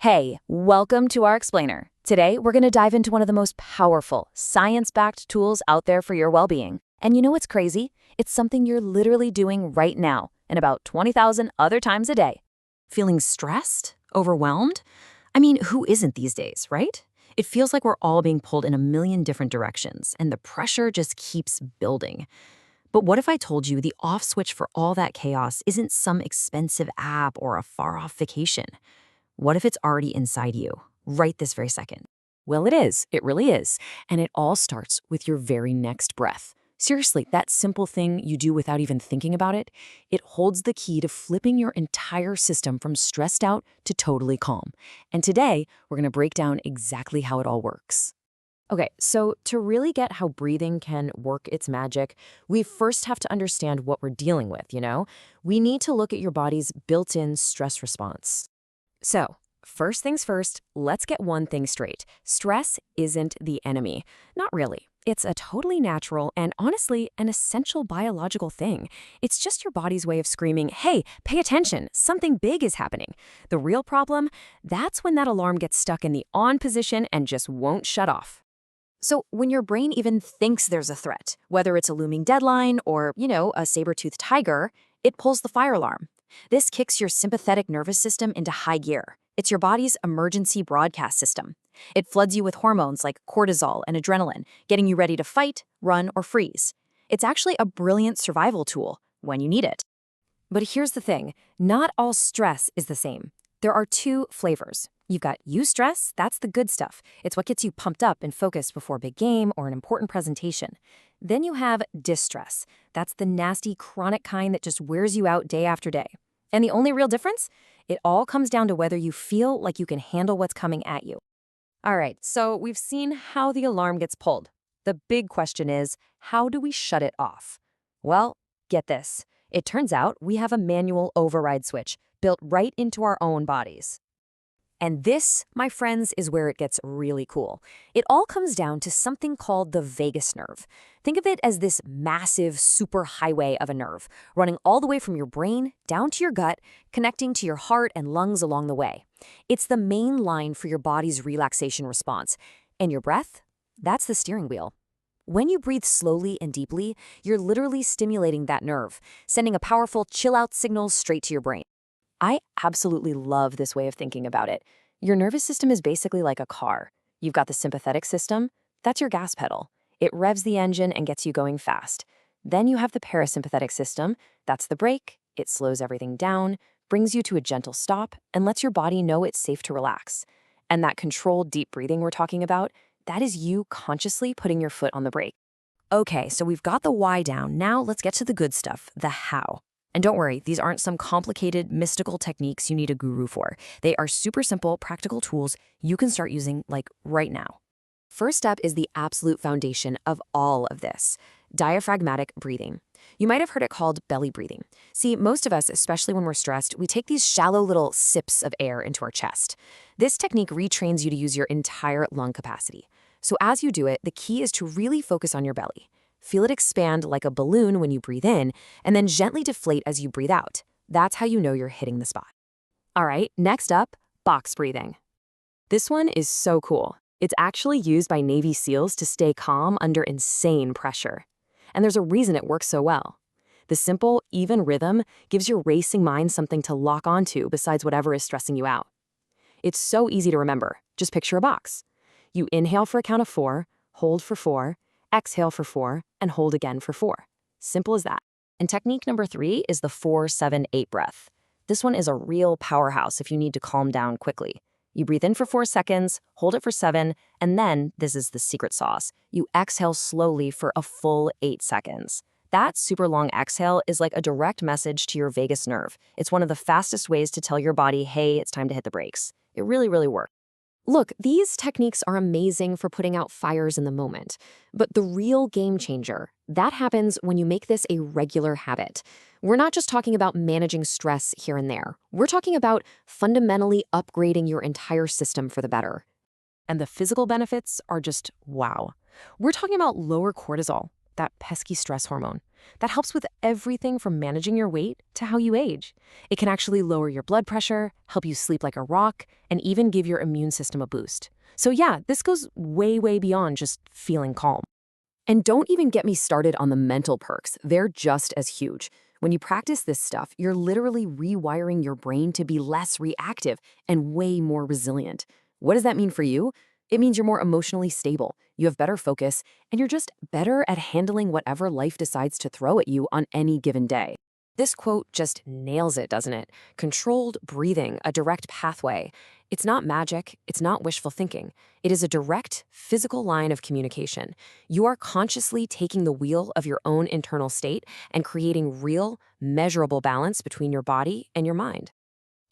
Hey, welcome to our explainer. Today, we're going to dive into one of the most powerful, science-backed tools out there for your well-being. And you know what's crazy? It's something you're literally doing right now and about 20,000 other times a day. Feeling stressed? Overwhelmed? I mean, who isn't these days, right? It feels like we're all being pulled in a million different directions, and the pressure just keeps building. But what if I told you the off switch for all that chaos isn't some expensive app or a far-off vacation? What if it's already inside you, right this very second? Well, it is. It really is. And it all starts with your very next breath. Seriously, that simple thing you do without even thinking about it, it holds the key to flipping your entire system from stressed out to totally calm. And today, we're going to break down exactly how it all works. Okay, so to really get how breathing can work its magic, we first have to understand what we're dealing with, We need to look at your body's built-in stress response. So, first things first, let's get one thing straight. Stress isn't the enemy. Not really. It's a totally natural and honestly an essential biological thing. It's just your body's way of screaming, hey, pay attention, something big is happening. The real problem, that's when that alarm gets stuck in the on position and just won't shut off. So when your brain even thinks there's a threat, whether it's a looming deadline or, a saber-toothed tiger, it pulls the fire alarm. This kicks your sympathetic nervous system into high gear. It's your body's emergency broadcast system. It floods you with hormones like cortisol and adrenaline, getting you ready to fight, run, or freeze. It's actually a brilliant survival tool when you need it. But here's the thing, not all stress is the same. There are two flavors. You've got eustress, that's the good stuff. It's what gets you pumped up and focused before a big game or an important presentation. Then you have distress. That's the nasty, chronic kind that just wears you out day after day. And the only real difference? It all comes down to whether you feel like you can handle what's coming at you. All right, so we've seen how the alarm gets pulled. The big question is, how do we shut it off? Well, get this. It turns out we have a manual override switch built right into our own bodies. And this, my friends, is where it gets really cool. It all comes down to something called the vagus nerve. Think of it as this massive superhighway of a nerve, running all the way from your brain down to your gut, connecting to your heart and lungs along the way. It's the main line for your body's relaxation response. And your breath? That's the steering wheel. When you breathe slowly and deeply, you're literally stimulating that nerve, sending a powerful chill-out signal straight to your brain. I absolutely love this way of thinking about it. Your nervous system is basically like a car. You've got the sympathetic system, that's your gas pedal. It revs the engine and gets you going fast. Then you have the parasympathetic system, that's the brake. It slows everything down, brings you to a gentle stop, and lets your body know it's safe to relax. And that controlled deep breathing we're talking about, that is you consciously putting your foot on the brake. Okay, so we've got the why down. Now let's get to the good stuff, the how. And don't worry, these aren't some complicated, mystical techniques you need a guru for. They are super simple, practical tools you can start using, like, right now. First up is the absolute foundation of all of this, diaphragmatic breathing. You might have heard it called belly breathing. See, most of us, especially when we're stressed, we take these shallow little sips of air into our chest. This technique retrains you to use your entire lung capacity. So as you do it, the key is to really focus on your belly. Feel it expand like a balloon when you breathe in, and then gently deflate as you breathe out. That's how you know you're hitting the spot. All right, next up, box breathing. This one is so cool. It's actually used by Navy SEALs to stay calm under insane pressure. And there's a reason it works so well. The simple, even rhythm gives your racing mind something to lock onto besides whatever is stressing you out. It's so easy to remember. Just picture a box. You inhale for a count of 4, hold for 4, exhale for 4, and hold again for 4. Simple as that. And technique number 3 is the 4-7-8 breath. This one is a real powerhouse if you need to calm down quickly. You breathe in for 4 seconds, hold it for 7, and then, this is the secret sauce, you exhale slowly for a full 8 seconds. That super long exhale is like a direct message to your vagus nerve. It's one of the fastest ways to tell your body, hey, it's time to hit the brakes. It really, really works. Look, these techniques are amazing for putting out fires in the moment, but the real game changer, that happens when you make this a regular habit. We're not just talking about managing stress here and there. We're talking about fundamentally upgrading your entire system for the better. And the physical benefits are just wow. We're talking about lower cortisol, that pesky stress hormone. That helps with everything from managing your weight to how you age. It can actually lower your blood pressure, help you sleep like a rock, and even give your immune system a boost. So yeah, this goes way, way beyond just feeling calm. And don't even get me started on the mental perks. They're just as huge. When you practice this stuff, you're literally rewiring your brain to be less reactive and way more resilient. What does that mean for you? It means you're more emotionally stable, you have better focus, and you're just better at handling whatever life decides to throw at you on any given day. This quote just nails it, doesn't it? Controlled breathing, a direct pathway. It's not magic, it's not wishful thinking. It is a direct, physical line of communication. You are consciously taking the wheel of your own internal state and creating real, measurable balance between your body and your mind.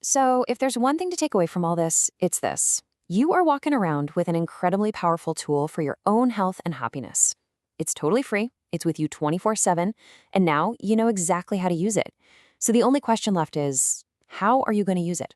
So, if there's one thing to take away from all this, it's this. You are walking around with an incredibly powerful tool for your own health and happiness. It's totally free, it's with you 24/7, and now you know exactly how to use it. So the only question left is, how are you going to use it?